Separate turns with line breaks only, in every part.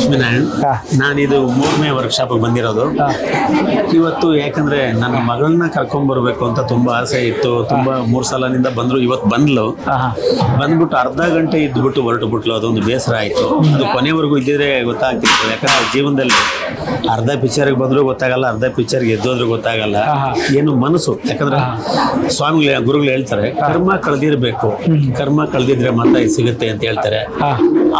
ಲಕ್ಷ್ಮೀನಾರಾಯಣ್. ನಾನಿದು 3ನೇ ವರ್ಕ್ಶಾಪ್ ಬಂದಿರೋದು ಇವತ್ತು. ಯಾಕಂದ್ರೆ ನನ್ನ ಮಗಳನ್ನ ಕರ್ಕೊಂಡ್ ಬರ್ಬೇಕು ಅಂತ ತುಂಬಾ ಆಸೆ ಇತ್ತು. ತುಂಬಾ 3 ಸಲನಿಂದ ಬಂದ್ರು. ಇವತ್ತು ಬಂದ್ಬಿಟ್ಟು ಅರ್ಧ ಗಂಟೆ ಇದ್ಬಿಟ್ಟು ಹೊರಟು ಬಿಟ್ಲು. ಅದೊಂದು ಬೇಸರ ಆಯ್ತು. ಅದು ಕೊನೆವರೆಗೂ ಇದ್ದಿದ್ರೆ ಗೊತ್ತಾಗ್ತಿತ್ತು. ಯಾಕಂದ್ರೆ ಜೀವನದಲ್ಲಿ ಅರ್ಧ ಪಿಕ್ಚರ್ಗೆ ಬಂದ್ರು ಗೊತ್ತಾಗಲ್ಲ, ಅರ್ಧ ಪಿಕ್ಚರ್ಗೆ ಎದ್ದೋದ್ರು ಗೊತ್ತಾಗಲ್ಲ. ಏನು ಮನಸ್ಸು, ಯಾಕಂದ್ರೆ ಗುರುಗಳು ಹೇಳ್ತಾರೆ ಕರ್ಮ ಕಳೆದಿರ್ಬೇಕು, ಕರ್ಮ ಕಳೆದಿದ್ರೆ ಮಾತ್ರ ಇದು ಸಿಗುತ್ತೆ ಅಂತ ಹೇಳ್ತಾರೆ.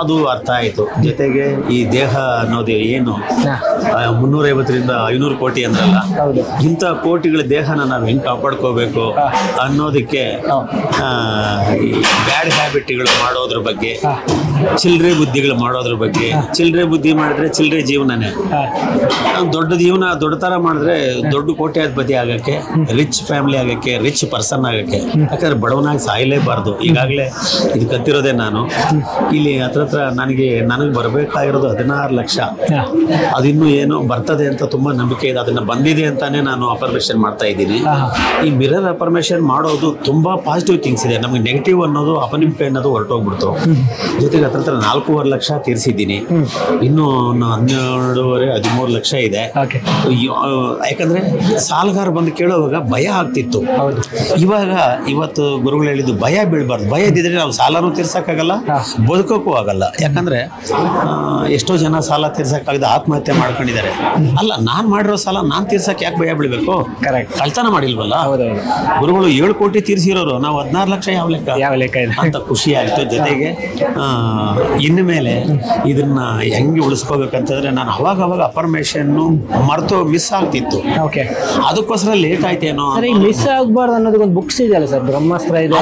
ಅದು ಅರ್ಥ ಆಯ್ತು. ಜೊತೆಗೆ ಈ ದೇಹ ಅನ್ನೋದು ಏನು 350ರಿಂದ 500 ಕೋಟಿ ಅಂದ್ರಲ್ಲ, ಇಂಥ ಕೋಟಿಗಳ ದೇಹನ ನಾವು ಹೆಂಗ್ ಕಾಪಾಡ್ಕೋಬೇಕು ಅನ್ನೋದಕ್ಕೆ ಈ ಬ್ಯಾಡ್ ಹ್ಯಾಬಿಟ್ಗಳು ಮಾಡೋದ್ರ ಬಗ್ಗೆ, ಚಿಲ್ಲರೆ ಬುದ್ಧಿಗಳು ಮಾಡೋದ್ರ ಬಗ್ಗೆ. ಚಿಲ್ಲರೆ ಬುದ್ಧಿ ಮಾಡಿದ್ರೆ ಚಿಲ್ಲರೆ ಜೀವನನೇ. ದೊಡ್ಡ ಜೀವನ ದೊಡ್ಡ ತರ ಮಾಡಿದ್ರೆ ದೊಡ್ಡ ಕೋಟ್ಯಾಧಿಪತಿ ಆಗಕ್ಕೆ, ರಿಚ್ ಫ್ಯಾಮಿಲಿ ಆಗಕ್ಕೆ, ರಿಚ್ ಪರ್ಸನ್ ಆಗಕ್ಕೆ. ಯಾಕಂದ್ರೆ ಬಡವನಾಗಿ ಸಾಯಲೇಬಾರ್ದು. ಈಗಾಗಲೇ ಇದು ಕತ್ತಿರೋದೆ ನಾನು. ಇಲ್ಲಿ ಹತ್ರ ನನಗೆ ಬರಬೇಕಾಗಿರೋದು 16 ಲಕ್ಷ. ಅದಿನ್ನೂ ಏನು ಬರ್ತದೆ ಅಂತ ತುಂಬಾ ನಂಬಿಕೆ ಇದೆ. ಅದನ್ನ ಬಂದಿದೆ ಅಂತಾನೆ ನಾನು ಅಫರ್ಮೇಷನ್ ಮಾಡ್ತಾ ಇದ್ದೀನಿ. ಈ ಮಿರರ್ ಅಫರ್ಮೇಷನ್ ಮಾಡೋದು ತುಂಬಾ ಪಾಸಿಟಿವ್ ಥಿಂಗ್ಸ್ ಇದೆ. ನಮಗೆ ನೆಗೆಟಿವ್ ಅನ್ನೋದು ಅಪನಿಂಪೆ ಅನ್ನೋದು ಹೊರಟೋಗ್ಬಿಡ್ತು. ಜೊತೆಗೆ ಹತ್ರ 4.5 ಲಕ್ಷ ತೀರಿಸಿದ್ದೀನಿ. ಇನ್ನು 12.5-13 ಲಕ್ಷ ಇದೆ. ಯಾಕಂದ್ರೆ ಸಾಲಗಾರ ಬಂದು ಕೇಳೋವಾಗ ಭಯ ಆಗ್ತಿತ್ತು. ಇವತ್ತು ಗುರುಗಳು ಹೇಳಿದ್ದು ಭಯ ಬೀಳ್ಬಾರ್ದು. ಭಯ ಇದ್ದಿದ್ರೆ ನಾವು ಸಾಲನೂ ತೀರ್ಸಕ್ಕಾಗಲ್ಲ, ಬದುಕೋಕ್ಕೂ ಆಗಲ್ಲ. ಯಾಕಂದ್ರೆ ಎಷ್ಟೋ ಜನ ಸಾಲ ತೀರ್ಸಕ್ಕಾಗದೆ ಆತ್ಮಹತ್ಯೆ ಮಾಡ್ಕೊಂಡಿದ್ದಾರೆ. ಅಲ್ಲ, ನಾನ್ ಮಾಡಿರೋ ಸಾಲ ನಾನ್ ತೀರ್ಸಕ್ ಯಾಕೆ ಭಯ ಬೀಳ್ಬೇಕು? ಕಳ್ತನ ಮಾಡಿಲ್ವಲ್ಲ. ಗುರುಗಳು 7 ಕೋಟಿ ತೀರ್ಸಿರೋರು, ನಾವು 16 ಲಕ್ಷ ಯಾವ ಲೆಕ್ಕ ಅಂತ ಖುಷಿ ಆಯ್ತು. ಜೊತೆಗೆ ಇನ್ನು ಮೇಲೆ ಇದನ್ನ ಹೆಂಗೆ ಉಳಿಸ್ಕೋಬೇಕಂತಂದ್ರೆ, ನಾನು ಅವಾಗ ಅಫರ್ಮೇಷನ್ ಮರೆತು ಮಿಸ್ ಆಗ್ತಿತ್ತು. ಅದಕ್ಕೋಸ್ಕರ ಲೇಟ್ ಆಯ್ತೇನೋ.
ಮಿಸ್ ಆಗ್ಬಾರ್ದು ಅನ್ನೋದಕ್ಕೊಂದು ಬುಕ್ಸ್ ಇದೆಯಲ್ಲ ಸರ್, ಬ್ರಹ್ಮಾಸ್ತ್ರ ಇದೆ,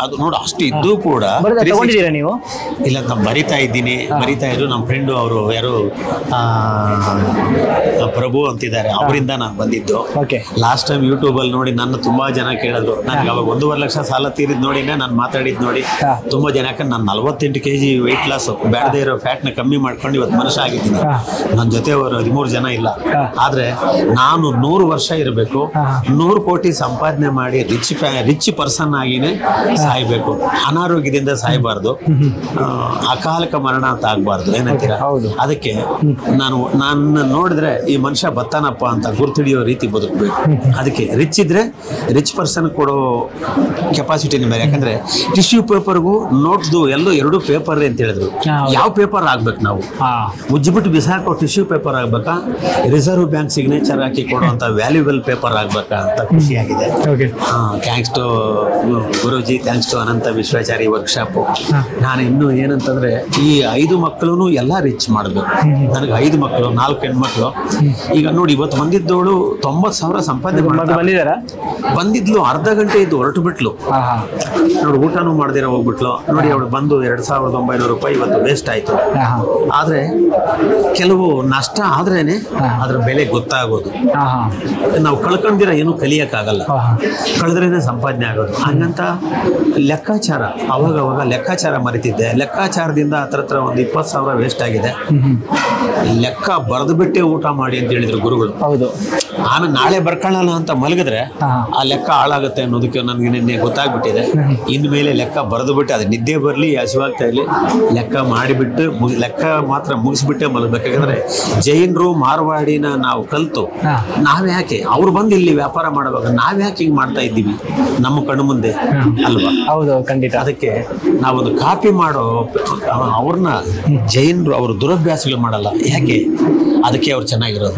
ಅದು ನೋಡು. ಅಷ್ಟು ಇದ್ದು ಕೂಡ
ತಗೊಂಡಿದ್ದೀರಾ ನೀವು?
ಇಲ್ಲ, ನಾನು ಬರಿತಾ ಇದ್ರು. ನಮ್ಮ ಫ್ರೆಂಡು ಅವರು ಯಾರು ಪ್ರಭು ಅಂತಿದ್ದಾರೆ, ಅವರಿಂದ ನಾನು ಬಂದಿದ್ದು. ಲಾಸ್ಟ್ ಟೈಮ್ ಯೂಟ್ಯೂಬ್ ಅಲ್ಲಿ ನೋಡಿ ನನ್ನ ತುಂಬಾ ಜನ ಕೇಳಿದ್ರು. ನನಗೆ ಅವಾಗ 1.5 ಲಕ್ಷ ಸಾಲ ತೀರಿದ್ ನೋಡಿನೇ ನಾನು ಮಾತಾಡಿದ್ ನೋಡಿ ತುಂಬಾ ಜನ. ಯಾಕಂದ್ರೆ ನಾನು 48 kg ವೆಯ್ಟ್ ಲಾಸ್, ಬ್ಯಾಡದೇ ಇರೋ ಫ್ಯಾಟ್ ನ ಕಮ್ಮಿ ಮಾಡ್ಕೊಂಡು ಇವತ್ತು ಮನುಷ್ಯ ಆಗಿದ್ದೀನಿ. ನನ್ನ ಜೊತೆ ಅವರು 13 ಜನ ಇಲ್ಲ. ಆದ್ರೆ ನಾನು 100 ವರ್ಷ ಇರಬೇಕು, 100 ಕೋಟಿ ಸಂಪಾದನೆ ಮಾಡಿ ರಿಚ್ ಪರ್ಸನ್ ಆಗಿನೇ ಸಾಯ್ಬೇಕು. ಅನಾರೋಗ್ಯದಿಂದ ಸಾಯ್ಬಾರ್ದು, ಅಕಾಲಿಕ ಮರಣ ಅಂತ ಆಗ್ಬಾರ್ದು. ಏನಂತೀರಾ? ಅದಕ್ಕೆ ನಾನು ನೋಡಿದ್ರೆ ಈ ಮನುಷ್ಯ ಬತ್ತಾನಪ್ಪ ಅಂತ ಗುರ್ತಿಡಿಯೋ ರೀತಿ ಬದುಕಬೇಕು. ಅದಕ್ಕೆ ರಿಚ್ ಪರ್ಸನ್ ಕೊಡೋ ಕೆಪಾಸಿಟಿನ ಮೇಲೆ. ಯಾಕಂದ್ರೆ ಟಿಶ್ಯೂ ಪೇಪರ್ಗೂ ನೋಟ್ದು ಎಲ್ಲೋ 2 ಪೇಪರ್ ಅಂತ ಹೇಳಿದ್ರು. ಯಾವ ಪೇಪರ್ ಆಗ್ಬೇಕು? ನಾವು ಮುಜ್ಜಿಬಿಟ್ಟು ಬಿಸಾಕೋ ಟಿಶ್ಯೂ ಪೇಪರ್ ಆಗ್ಬೇಕಾ, ರಿಸರ್ವ್ ಬ್ಯಾಂಕ್ ಸಿಗ್ನೇಚರ್ ಹಾಕಿ ಕೊಡುವಂತ ವ್ಯಾಲ್ಯೂಬಲ್ ಪೇಪರ್ ಆಗ್ಬೇಕಾ ಅಂತ ಖುಷಿಯಾಗಿದೆ. Thanks to Guruji, thanks to Ananta Vishwachari workshop. ನಾನು ಇನ್ನು ಏನಂತಂದ್ರೆ, ಈ 5 ಮಕ್ಕಳು ಎಲ್ಲ ರಿಚ್ ಮಾಡಬೇಕು. ನನಗೆ 5 ಮಕ್ಕಳು, 4 ಹೆಣ್ಮಕ್ಳು. ಈಗ ನೋಡಿ, ಇವತ್ತು ಬಂದಿದ್ದವಳು 90,000 ಸಂಪಾದನೆ ಬಂದಿದ್ಲು. ಅರ್ಧ ಗಂಟೆ ಇದ್ದು ಹೊರಟು ಬಿಟ್ಲು. ನೋಡಿ, ಊಟನೂ ಮಾಡ್ದಿರ ಹೋಗ್ಬಿಟ್ಲು. ನೋಡಿ, ಅವಳು ಬಂದು 2,900 ರೂಪಾಯಿ ಇವತ್ತು ವೇಸ್ಟ್ ಆಯ್ತು. ಆದ್ರೆ ಕೆಲವು ನಷ್ಟ ಆದ್ರೇನೆ ಅದ್ರ ಬೆಲೆ ಗೊತ್ತಾಗೋದು. ನಾವು ಕಳ್ಕೊಂಡಿರ ಏನು ಕಲಿಯಕ್ಕಾಗಲ್ಲ, ಕಳೆದ್ರೇನೆ ಸಂಪಾದನೆ ಆಗೋದು. ಹಂಗಂತ ಲೆಕ್ಕಾಚಾರ ಅವಾಗ ಲೆಕ್ಕಾಚಾರ ಮರಿತಿದ್ದೆ. ಲೆಕ್ಕಾಚಾರದಿಂದ ಹತ್ರ ಒಂದು 20,000 ವೇಸ್ಟ್ ಆಗಿದೆ. ಲೆಕ್ಕ ಬರೆದು ಬಿಟ್ಟೆ ಊಟ ಮಾಡಿ ಅಂತ ಹೇಳಿದ್ರು ಗುರುಗಳು. ಆಮೇಲೆ ನಾಳೆ ಬರ್ಕೊಳ್ಳೋಣ ಅಂತ ಮಲಗಿದ್ರೆ ಆ ಲೆಕ್ಕ ಹಾಳಾಗುತ್ತೆ ಅನ್ನೋದಕ್ಕೆ ನನಗೆ ನಿನ್ನೆ ಗೊತ್ತಾಗ್ಬಿಟ್ಟಿದೆ. ಇನ್ಮೇಲೆ ಲೆಕ್ಕ ಬರೆದು ಬಿಟ್ಟು, ಅದು ನಿದ್ದೆ ಬರಲಿ ಹಸಿವಾಗ್ತಾ ಇರಲಿ, ಲೆಕ್ಕ ಮಾಡಿಬಿಟ್ಟು ಲೆಕ್ಕ ಮಾತ್ರ ಮುಗಿಸ್ಬಿಟ್ಟೆ ಮಲಗಬೇಕಾದ್ರೆ. ಜೈನರು ಮಾರ್ವಾಡಿನ ನಾವು ಕಲ್ತು ನಾವ್ಯಾಕೆ ಅವ್ರು ಬಂದು ಇಲ್ಲಿ ವ್ಯಾಪಾರ ಮಾಡುವಾಗ ನಾವ್ಯಾಕೆ ಹಿಂಗ್ ಮಾಡ್ತಾ ಇದ್ದೀವಿ ನಮ್ಮ ಕಣ್ಣು ಮುಂದೆ ಅಲ್ವಾ?
ಹೌದು, ಖಂಡಿತ.
ಅದಕ್ಕೆ ನಾವೊಂದು ಕಾಪಿ ಮಾಡೋ ಅವ್ರನ್ನ ಜೈನರು ಅವರು ದುರಭ್ಯಾಸಗಳು ಮಾಡಲ್ಲ. ಯಾಕೆ? ಅದಕ್ಕೆ ಅವ್ರು ಚೆನ್ನಾಗಿರೋದು.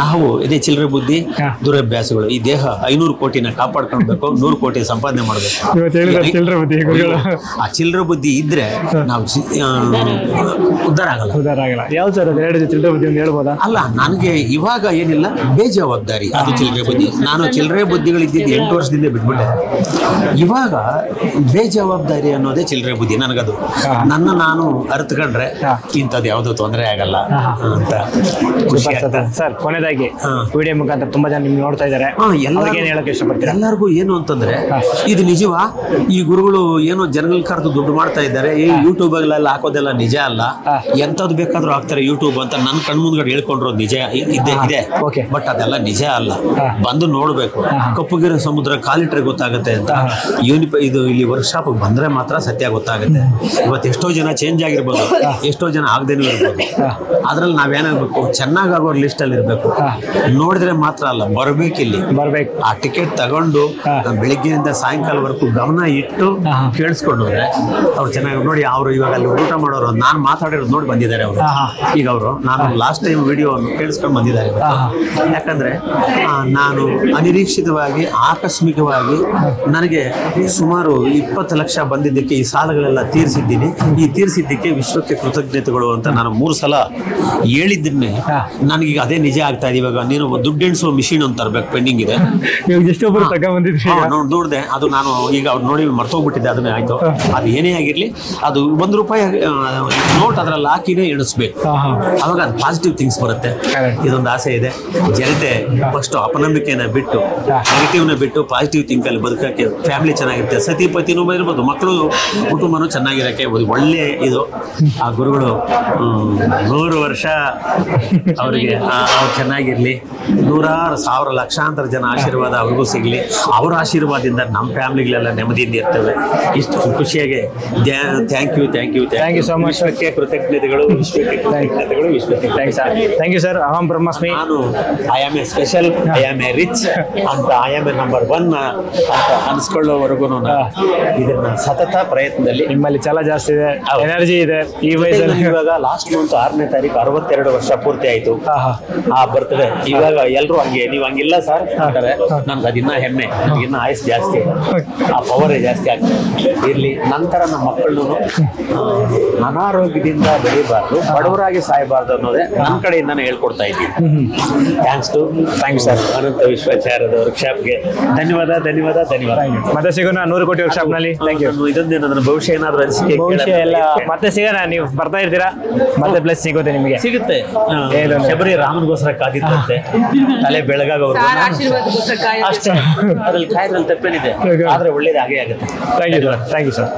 ನಾವು ಇದೇ ಚಿಲ್ಲರೆ ಬುದ್ಧಿ, ದುರಭ್ಯಾಸಗಳು. ಈ ದೇಹ 500 ಕೋಟಿನ ಕಾಪಾಡ್ಕೊಳ್ಬೇಕು, 100 ಕೋಟಿ ಸಂಪಾದನೆ ಮಾಡಬೇಕು. ಆ ಚಿಲ್ಲರೆ ಬುದ್ಧಿ ಇದ್ರೆ ನಾವು ಉದ್ಧಾರ ಆಗಲ್ಲ.
ಯಾವ ಸರ್ ಚಿಲ್ಲರೆ ಬುದ್ಧಿ ಅಂತ ಹೇಳ್ಬೋದಾ?
ಅಲ್ಲ, ನನಗೆ ಇವಾಗ ಏನಿಲ್ಲ, ಬೇಜವಾಬ್ದಾರಿ ಅದು ಚಿಲ್ಲರೆ ಬುದ್ಧಿ. ನಾನು ಚಿಲ್ಲರೆ ಬುದ್ಧಿಗಳಿದ್ದಿದ್ದು 8 ವರ್ಷದಿಂದ ಬಿಟ್ಬಿಟ್ಟೆ. ಇವಾಗ ಬೇಜವಾಬ್ದಾರಿ ಅನ್ನೋದೇ ಚಿಲ್ಲರೆ ಬುದ್ಧಿ. ನನಗದು ನಾನು ಅರ್ಥಕೊಂಡ್ರೆ ಇಂಥದ್ದು ಯಾವುದೋ ತೊಂದರೆ ಆಗಲ್ಲ ಅಂತ.
ಸರ್, ಕೊನೆಯದಾಗಿ ವಿಡಿಯೋ ಮುಖಾಂತರ ತುಂಬಾ ಜನ ನಿಮ್ಗೆ ನೋಡ್ತಾ ಇದ್ದಾರೆ, ಏನ್ ಹೇಳಕ್ಕೆ ಇಷ್ಟಪಡ್ತೀರಾ?
ಎಲ್ಲರಿಗೂ ಏನು ಅಂತಂದ್ರೆ ಇದು ನಿಜವಾ, ಈ ಗುರುಗಳು ಏನೋ ಜನಗಳ ಕರೆದು ದುಡ್ಡು ಮಾಡ್ತಾ ಇದ್ದಾರೆ, ಈ ಯೂಟ್ಯೂಬ್ ಅಲ್ಲೆಲ್ಲ ಹಾಕೋದೆಲ್ಲ ನಿಜ ಅಲ್ಲ, ಎಂತದ್ದು ಬೇಕಾದ್ರೂ ಹಾಕ್ತಾರೆ ಯೂಟ್ಯೂಬ್ ಅಂತ ನನ್ನ ಕಣ್ಮುಂದ್ಗಡೆ ಹೇಳ್ಕೊಂಡ್ರು ನಿಜ ಇದೆ. ಬಟ್ ಅದೆಲ್ಲ ನಿಜ ಅಲ್ಲ, ಬಂದು ನೋಡ್ಬೇಕು. ಕಪ್ಪುಗಿರ ಸಮುದ್ರ ಕಾಲಿಟ್ರೆ ಗೊತ್ತಾಗುತ್ತೆ ಅಂತ. ಇದು ಇಲ್ಲಿ ವರ್ಕ್ಶಾಪ್ ಬಂದ್ರೆ ಮಾತ್ರ ಸತ್ಯ ಗೊತ್ತಾಗುತ್ತೆ. ಇವತ್ತು ಎಷ್ಟೋ ಜನ ಚೇಂಜ್ ಆಗಿರ್ಬೋದು, ಎಷ್ಟೋ ಜನ ಆಗದೇನೂ ಇರ್ಬೋದು. ಅದ್ರಲ್ಲಿ ನಾವೇನಾಗಬೇಕು, ಚೆನ್ನಾಗಾಗೋರ್ ಲಿಸ್ಟ್ ಅಲ್ಲಿ ಇರ್ಬೇಕು. ನೋಡಿದ್ರೆ ಮಾತ್ರ ಅಲ್ಲ, ಬರ್ಬೇಕು. ಆ ಟಿಕೆಟ್ ತಗೊಂಡು ಬೆಳಿಗ್ಗೆಯಿಂದ ಸಾಯಂಕಾಲವರೆಗೂ ಗಮನ ಇಟ್ಟು ಕೇಳಿಸ್ಕೊಂಡು ಹೋದ್ರೆ ಅವ್ರು ಚೆನ್ನಾಗಿ ನೋಡಿ. ಅವ್ರು ಇವಾಗ ಅಲ್ಲಿ ಊಟ ಮಾಡೋರು, ನಾನು ಮಾತಾಡಿರೋದು ನೋಡಿ ಬಂದಿದ್ದಾರೆ ಅವರು. ಈಗ ಅವರು ನಾನು ಲಾಸ್ಟ್ ಟೈಮ್ ವಿಡಿಯೋ ಕೇಳಿಸ್ಕೊಂಡು ಬಂದಿದ್ದಾರೆ. ಯಾಕಂದ್ರೆ ನಾನು ಅನಿರೀಕ್ಷಿತವಾಗಿ ಆಕಸ್ಮಿಕವಾಗಿ ನನಗೆ ಸುಮಾರು 20 ಲಕ್ಷ ಬಂದಿದ್ದಕ್ಕೆ ಈ ಸಾಲಗಳೆಲ್ಲ ತೀರಿಸಿದ್ದೀನಿ. ಈ ತೀರಿಸಿದ್ದಕ್ಕೆ ವಿಶ್ವಕ್ಕೆ ಕೃತಜ್ಞತೆಗಳು ಅಂತ ನಾನು 3 ಸಲ ಹೇಳಿದ್ದನ್ನೇ ನನಗೀಗ ಅದೇ ನಿಜ ಆಗ್ತಾ ಇದೆ. ಇವಾಗ ನೀನು ದುಡ್ಡು ಎಣಿಸುವ ಮಿಷಿನ್ ಅಂತ ತರಬೇಕು, ಪೆಂಡಿಂಗ್ ಇದೆ. ನೋಡಿದೆ, ಅದು ನಾನು ಈಗ ಅವ್ರು ನೋಡಿ ಮರ್ತೋಗ್ಬಿಟ್ಟಿದ್ದೆ. ಅದನ್ನೇ ಆಯ್ತು. ಅದು ಏನೇ ಆಗಿರ್ಲಿ, ಅದು ₹1 ನೋಟ್ ಅದ್ರಲ್ಲಿ ಹಾಕಿನೇ ಎಣಿಸ್ಬೇಕು. ಅವಾಗ ಅದು ಪಾಸಿಟಿವ್ ಥಿಂಗ್ಸ್ ಬರುತ್ತೆ. ಇದೊಂದು ಆಸೆ ಇದೆ. ಜನತೆ ಫಸ್ಟ್ ಅಪನಂಬಿಕೆನ ಬಿಟ್ಟು, ನೆಗೆಟಿವ್ನ ಬಿಟ್ಟು ಪಾಸಿಟಿವ್ ಥಿಂಕ್ ಅಲ್ಲಿ ಬದುಕಕ್ಕೆ, ಫ್ಯಾಮಿಲಿ ಚೆನ್ನಾಗಿರುತ್ತೆ, ಸತಿ ಪತಿನೂ ಇರ್ಬೋದು, ಮಕ್ಕಳು ಕುಟುಂಬನೂ ಚೆನ್ನಾಗಿರಕ್ಕೆ ಒಳ್ಳೆ ಇದು. ಆ ಗುರುಗಳು 100 ವರ್ಷ ಅವರಿಗೆ ಚೆನ್ನಾಗಿರ್ಲಿ, ನೂರಾರು ಸಾವಿರ ಲಕ್ಷಾಂತರ ಜನ ಆಶೀರ್ವಾದ ಅವ್ರಿಗೂ ಸಿಗ್ಲಿ. ಅವರ ಆಶೀರ್ವಾದದಿಂದ ನಮ್ಮ ಫ್ಯಾಮಿಲಿಗಳೆಲ್ಲ ನೆಮ್ಮದಿಯಿಂದ ಇರ್ತವೆ. ಇಷ್ಟು ಖುಷಿಯಾಗಿ ಥ್ಯಾಂಕ್ ಯು ಸೊ ಮಚ್. ವಿಶ್ವಕ್ಕೆ ಕೃತಜ್ಞತೆಗಳು,
ಥ್ಯಾಂಕ್ ಯು ಸರ್. ಅಹಂ ಬ್ರಹ್ಮಾಸ್ಮಿ.
ನಾನು I am A special, I am A rich ಅಂತ, ಐ ಆಮ್ ಎ ನಂಬರ್ 1 ಅಂತ ಅನ್ಸ್ಕೊಳ್ಳೋವರೆಗೂ ಇದನ್ನ ಸತತ ಪ್ರಯತ್ನದಲ್ಲಿ.
ನಿಮ್ಮಲ್ಲಿ ಛಲ ಜಾಸ್ತಿ ಇದೆ, ಎನರ್ಜಿ ಇದೆ. ಈ ವಯಸ್ಸಲ್ಲಿ
ಇವಾಗ ಲಾಸ್ಟ್ ಮಂತ್ 6ನೇ ತಾರೀಕು 62 ವರ್ಷ ಪೂರ್ತಿ ಆಯ್ತು. ಆ ಬರ್ತಡೆ. ಇವಾಗ ಎಲ್ರು ಹಂಗೆ, ನೀವು ಹಂಗಿಲ್ಲ ಸರ್ ಅಂತಾರೆ. ನನ್ಗೆ ಅದಿನ್ನ ಹೆಮ್ಮೆ, ನನಗಿನ್ನ ಆಯಸ್ ಜಾಸ್ತಿ, ಆ ಪವರೇ ಜಾಸ್ತಿ ಆಗ್ತದೆ. ಇರ್ಲಿ. ನಂತರ ನಮ್ಮ ಮಕ್ಕಳನ್ನು ಅನಾರೋಗ್ಯದಿಂದ ಬೆಳೀಬಾರ್ದು, ಬಡವರಾಗಿ ಸಾಯಬಾರ್ದು ಅನ್ನೋದೇ ನನ್ನ ಕಡೆಯಿಂದಾನೇ ಹೇಳ್ಕೊಡ್ತಾ ಇದ್ದೀನಿ. Thanks sir. ಅನಂತ ವಿಶ್ವಾಚಾರ್ಯದ ವರ್ಕ್ಶಾಪ್ಗೆ ಧನ್ಯವಾದ.
ಮತ್ತೆ ಸಿಗೋಣ 100 ಕೋಟಿ ವರ್ಕ್ಶಾಪ್ ನಲ್ಲಿ. Thank you.
ಇದೊಂದೇ ನನ್ನ ಭವಿಷ್ಯ ಏನಾದ್ರು ಅನಿಸಿಕೆ
ಎಲ್ಲ ಮತ್ತೆ ಸಿಗೋಣ. ನೀವು ಬರ್ತಾ ಇರ್ತೀರಾ, ಮತ್ತೆ ಪ್ಲಸ್ ಸಿಗುತ್ತೆ, ನಿಮಗೆ
ಸಿಗುತ್ತೆ. ಶಬರಿ ರಾಮನ್ಗೋಸ್ಕರ ಕಾದಿತ್ತಂತೆ, ತಲೆ ಬೆಳಗಾಗವ್ರು ಅಷ್ಟೇ. ಅದ್ರಲ್ಲಿ ಕಾಯ್ದ್ರಲ್ಲಿ ತಪ್ಪೇನಿದೆ, ಆದ್ರೆ ಒಳ್ಳೇದು ಹಾಗೆ ಆಗುತ್ತೆ.
Thank you sir.